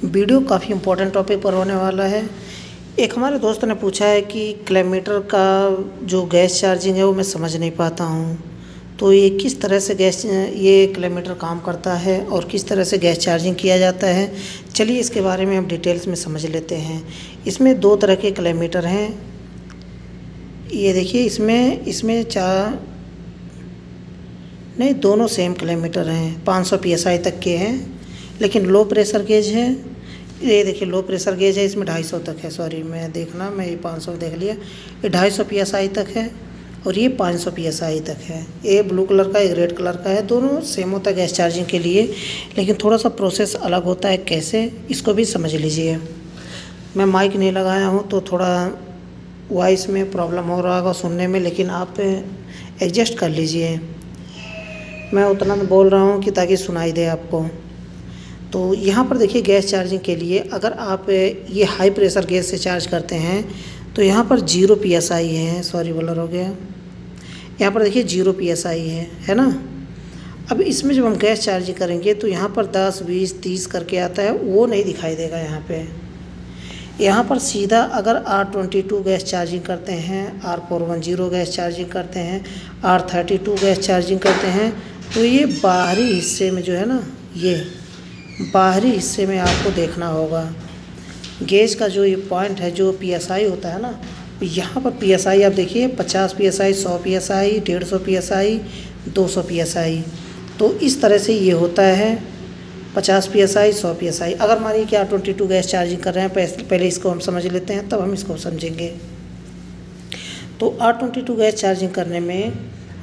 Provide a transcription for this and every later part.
Video काफ़ी important topic पर होने वाला है। एक हमारे दोस्त ने पूछा है कि किलोमीटर का जो गैस चार्जिंग है वो मैं समझ नहीं पाता हूँ, तो ये किस तरह से ये किलोमीटर काम करता है और किस तरह से गैस चार्जिंग किया जाता है। चलिए इसके बारे में हम डिटेल्स में समझ लेते हैं। इसमें दो तरह के किलोमीटर हैं। ये देखिए इसमें दोनों सेम किलोमीटर हैं, 500 PSI तक के हैं, लेकिन लो प्रेशर गेज है। ये देखिए लो प्रेशर गेज है, इसमें 250 तक है। सॉरी मैं ये 500 देख लिया। ये 250 PSI तक है और ये 500 PSI तक है। ये ब्लू कलर का एक रेड कलर का है, दोनों सेम होता है गैस चार्जिंग के लिए, लेकिन थोड़ा सा प्रोसेस अलग होता है। कैसे, इसको भी समझ लीजिए। मैं माइक नहीं लगाया हूँ तो थोड़ा वॉइस में प्रॉब्लम हो रहा होगा सुनने में, लेकिन आप एडजस्ट कर लीजिए। मैं उतना बोल रहा हूँ कि ताकि सुनाई दे आपको। तो यहाँ पर देखिए गैस चार्जिंग के लिए अगर आप ये हाई प्रेशर गैस से चार्ज करते हैं तो यहाँ पर 0 PSI है। सॉरी ब्लर हो गया। यहाँ पर देखिए 0 PSI है ना। अब इसमें जब हम गैस चार्जिंग करेंगे तो यहाँ पर 10, 20, 30 करके आता है, वो नहीं दिखाई देगा यहाँ पे। यहाँ पर सीधा अगर R22 गैस चार्जिंग करते हैं, R410 गैस चार्जिंग करते हैं, R32 गैस चार्जिंग करते हैं, तो ये बाहरी हिस्से में जो है ना, ये बाहरी हिस्से में आपको देखना होगा गेज का जो ये पॉइंट है, जो PSI होता है ना, यहाँ पर PSI आप देखिए 50 PSI, 100 PSI, 150 PSI, 200 PSI। तो इस तरह से ये होता है 50 PSI, 100 PSI। अगर मानिए कि R22 गैस चार्जिंग कर रहे हैं, पहले इसको हम समझ लेते हैं, तब हम इसको समझेंगे। तो R22 गैस चार्जिंग करने में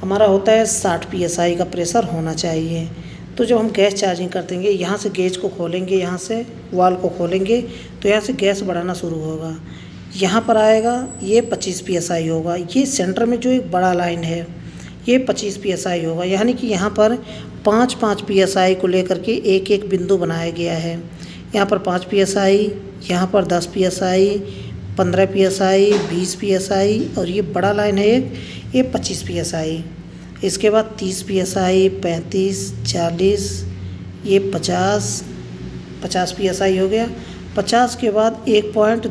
हमारा होता है 60 PSI का प्रेशर होना चाहिए। तो जब हम गैस चार्जिंग कर देंगे, यहाँ से गेज को खोलेंगे, यहाँ से वाल को खोलेंगे, तो यहाँ से गैस बढ़ाना शुरू होगा। यहाँ पर आएगा, ये 25 PSI होगा। ये सेंटर में जो एक बड़ा लाइन है ये 25 PSI होगा, यानी कि यहाँ पर 5-5 PSI को लेकर के एक एक बिंदु बनाया गया है। यहाँ पर 5 PSI, यहाँ पर 10 PSI, 15 PSI, 20 PSI, और ये बड़ा लाइन है एक, ये 25 PSI। इसके बाद 30 PSI, 35, 40, ये 50 PSI हो गया। 50 के बाद 1 पॉइंट,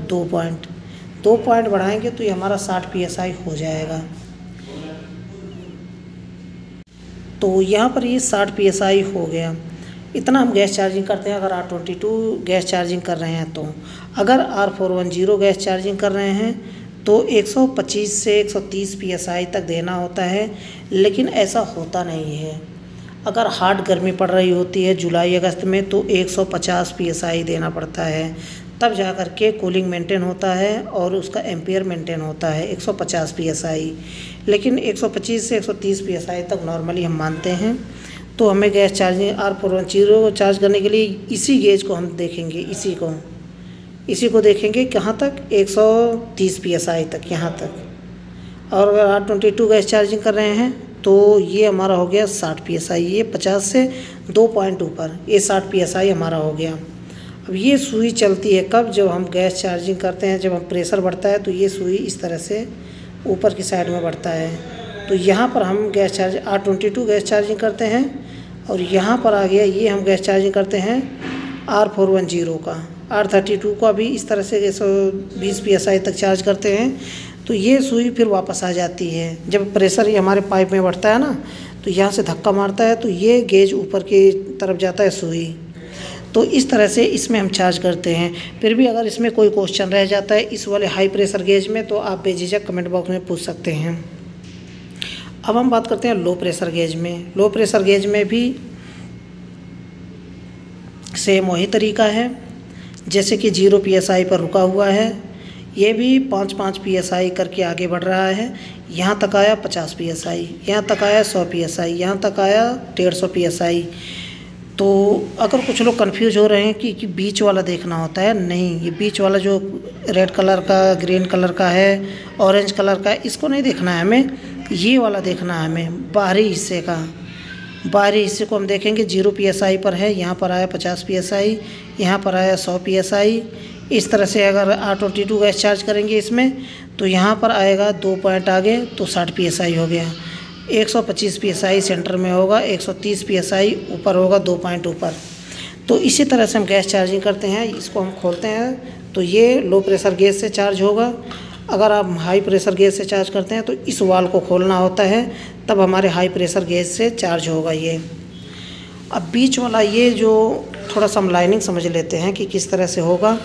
2 पॉइंट बढ़ाएंगे तो ये हमारा 60 PSI हो जाएगा। तो यहाँ पर ये 60 PSI हो गया। इतना हम गैस चार्जिंग करते हैं अगर R22 गैस चार्जिंग कर रहे हैं। तो अगर R410 गैस चार्जिंग कर रहे हैं तो 125 से 130 PSI तक देना होता है, लेकिन ऐसा होता नहीं है। अगर हार्ड गर्मी पड़ रही होती है जुलाई अगस्त में तो 150 PSI देना पड़ता है, तब जा कर के कूलिंग मेंटेन होता है और उसका एम्पियर मेंटेन होता है 150 PSI। लेकिन 125 से 130 PSI तक नॉर्मली हम मानते हैं। तो हमें गैस चार्जिंग R410 को चार्ज करने के लिए इसी गेज को हम देखेंगे, इसी को देखेंगे कहाँ तक, 130 PSI तक, यहाँ तक। और अगर R22 गैस चार्जिंग कर रहे हैं तो ये हमारा हो गया 60 PSI। ये 50 से 2 पॉइंट ऊपर, ये 60 PSI हमारा हो गया। अब ये सुई चलती है कब, जब हम गैस चार्जिंग करते हैं, जब हम प्रेशर बढ़ता है तो ये सुई इस तरह से ऊपर की साइड में बढ़ता है। तो यहाँ पर हम gas charging R22 gas charging करते हैं, और यहाँ पर आ गया ये हम गैस चार्जिंग करते हैं R410 का। R32 का भी इस तरह से 120 PSI तक चार्ज करते हैं। तो ये सुई फिर वापस आ जाती है जब प्रेशर ये हमारे पाइप में बढ़ता है ना, तो यहाँ से धक्का मारता है तो ये गेज ऊपर की तरफ जाता है सुई। तो इस तरह से इसमें हम चार्ज करते हैं। फिर भी अगर इसमें कोई क्वेश्चन रह जाता है इस वाले हाई प्रेशर गेज में, तो आप बेझिझक कमेंट बॉक्स में पूछ सकते हैं। अब हम बात करते हैं लो प्रेशर गेज में। लो प्रेशर गेज में भी सेम वही तरीका है, जैसे कि 0 PSI पर रुका हुआ है, ये भी 5-5 PSI करके आगे बढ़ रहा है। यहाँ तक आया 50 PSI, यहाँ तक आया 100 PSI, यहाँ तक आया 150 PSI। तो अगर कुछ लोग कंफ्यूज हो रहे हैं कि बीच वाला देखना होता है, नहीं, ये बीच वाला जो रेड कलर का, ग्रीन कलर का है, ऑरेंज कलर का है, इसको नहीं देखना है हमें, ये वाला देखना है हमें, बाहरी हिस्से का। बाहरी हिस्से को हम देखेंगे 0 PSI पर है, यहाँ पर आया 50 PSI, यहाँ पर आया 100 PSI। इस तरह से अगर R22 गैस चार्ज करेंगे इसमें तो यहाँ पर आएगा 2 पॉइंट आगे तो 60 PSI हो गया। 125 PSI सेंटर में होगा, 130 PSI ऊपर होगा 2 पॉइंट ऊपर। तो इसी तरह से हम गैस चार्जिंग करते हैं। इसको हम खोलते हैं तो ये लो प्रेशर गेज से चार्ज होगा। अगर आप हाई प्रेशर गेज से चार्ज करते हैं तो इस वाल को खोलना होता है, तब हमारे हाई प्रेशर गेज से चार्ज होगा ये। अब बीच वाला ये जो थोड़ा सा हम लाइनिंग समझ लेते हैं कि किस तरह से होगा।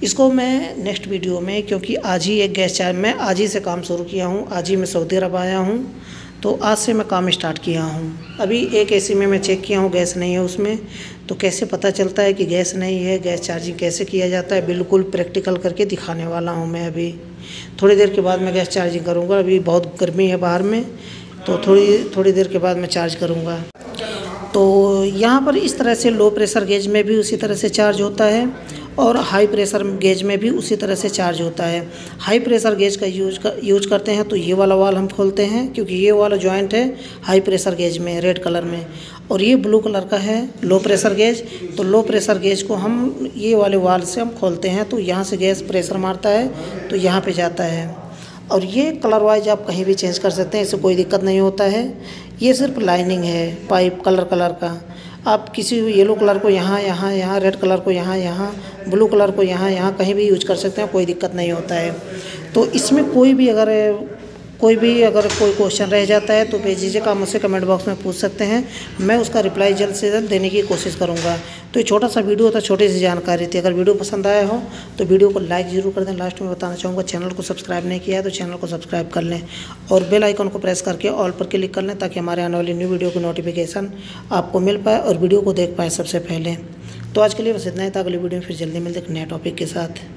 इसको मैं नेक्स्ट वीडियो में, क्योंकि आज ही एक गैस चार्ज मैं आज ही से काम शुरू किया हूँ, आज ही मैं सऊदी अरब आया हूँ, तो आज से मैं काम स्टार्ट किया हूँ। अभी एक एसी में मैं चेक किया हूँ, गैस नहीं है उसमें, तो कैसे पता चलता है कि गैस नहीं है, गैस चार्जिंग कैसे किया जाता है, बिल्कुल प्रैक्टिकल करके दिखाने वाला हूँ मैं। अभी थोड़ी देर के बाद मैं गैस चार्जिंग करूँगा। अभी बहुत गर्मी है बाहर में, तो थोड़ी देर के बाद मैं चार्ज करूँगा। तो यहाँ पर इस तरह से लो प्रेशर गेज में भी उसी तरह से चार्ज होता है और हाई प्रेशर गेज में भी उसी तरह से चार्ज होता है। हाई प्रेशर गेज का यूज करते हैं तो ये वाला वाल हम खोलते हैं, क्योंकि ये वाला जॉइंट है हाई प्रेशर गेज में रेड कलर में, और ये ब्लू कलर का है लो प्रेशर गेज। तो लो प्रेशर गेज को हम ये वाले वाल से हम खोलते हैं, तो यहाँ से गैस प्रेशर मारता है तो यहाँ पर जाता है। और ये कलर वाइज आप कहीं भी चेंज कर सकते हैं, इससे कोई दिक्कत नहीं होता है। ये सिर्फ लाइनिंग है पाइप कलर का। आप किसी येलो कलर को यहाँ, रेड कलर को यहाँ, ब्लू कलर को यहाँ कहीं भी यूज कर सकते हैं, कोई दिक्कत नहीं होता है। तो इसमें कोई भी अगर कोई क्वेश्चन रह जाता है तो बेझिझक आप मुझसे कमेंट बॉक्स में पूछ सकते हैं, मैं उसका रिप्लाई जल्द से जल्द देने की कोशिश करूँगा। तो ये छोटा सा वीडियो था, छोटी सी जानकारी थी। अगर वीडियो पसंद आया हो तो वीडियो को लाइक ज़रूर कर दें। लास्ट में बताना चाहूँगा, चैनल को सब्सक्राइब नहीं किया है तो चैनल को सब्सक्राइब कर लें और बेल आइकन को प्रेस करके ऑल पर क्लिक कर लें, ताकि हमारे आने वाली न्यू वीडियो की नोटिफिकेशन आपको मिल पाए और वीडियो को देख पाए सबसे पहले। तो आज के लिए बस इतना ही था। अगली वीडियो में फिर जल्दी मिलते हैं एक नए टॉपिक के साथ।